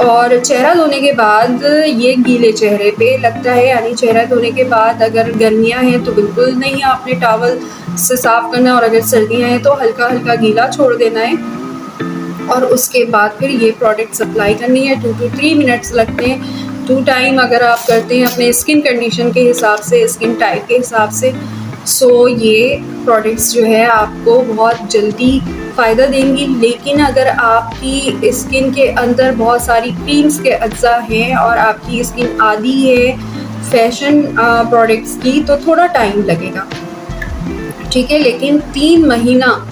और चेहरा धोने के बाद ये गीले चेहरे पे लगता है, यानी चेहरा धोने के बाद अगर गर्मियाँ हैं तो बिल्कुल नहीं आपने टॉवल से साफ़ करना, और अगर सर्दियाँ हैं तो हल्का-हल्का गीला छोड़ देना है। और उसके बाद फिर ये प्रोडक्ट्स अप्लाई करनी है। 2 to 3 मिनट्स लगते हैं। 2 टाइम अगर आप करते हैं अपने स्किन कंडीशन के हिसाब से, स्किन टाइप के हिसाब से, सो ये प्रोडक्ट्स जो है आपको बहुत जल्दी फ़ायदा देंगी। लेकिन अगर आपकी स्किन के अंदर बहुत सारी क्रीम्स के अज्जा हैं और आपकी स्किन आदी है फैशन प्रोडक्ट्स की, तो थोड़ा टाइम लगेगा, ठीक है। लेकिन 3 महीना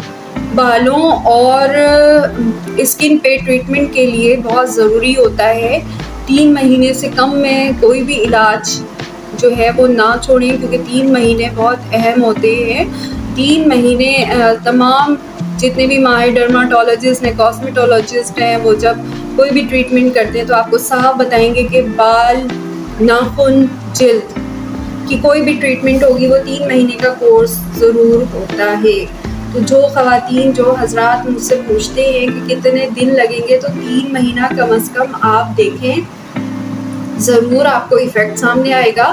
बालों और स्किन पे ट्रीटमेंट के लिए बहुत ज़रूरी होता है। 3 महीने से कम में कोई भी इलाज जो है वो ना छोड़ें, क्योंकि 3 महीने बहुत अहम होते हैं। 3 महीने तमाम जितने भी माहिर डर्माटोलॉजिस्ट हैं, कॉस्मेटोलॉजिस्ट हैं, वो जब कोई भी ट्रीटमेंट करते हैं तो आपको साफ बताएंगे कि बाल, नाखून, जिल्द की कोई भी ट्रीटमेंट होगी वो 3 महीने का कोर्स ज़रूर होता है। तो जो ख़वातीन, जो हज़रात मुझसे पूछते हैं कि कितने दिन लगेंगे, तो 3 महीना कम से कम आप देखें, ज़रूर आपको इफ़ेक्ट सामने आएगा।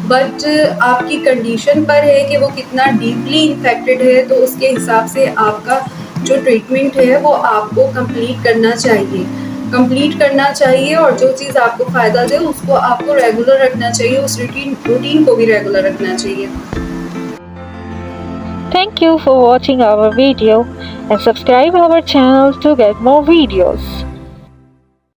बट आपकी कंडीशन पर है कि वो कितना डीपली इन्फेक्टेड है, तो उसके हिसाब से आपका जो ट्रीटमेंट है वो आपको कंप्लीट करना चाहिए। और जो चीज़ आपको फ़ायदा दे उसको आपको रेगुलर रखना चाहिए, उस रूटीन को भी रेगुलर रखना चाहिए। Thank you for watching our video and subscribe our channel to get more videos.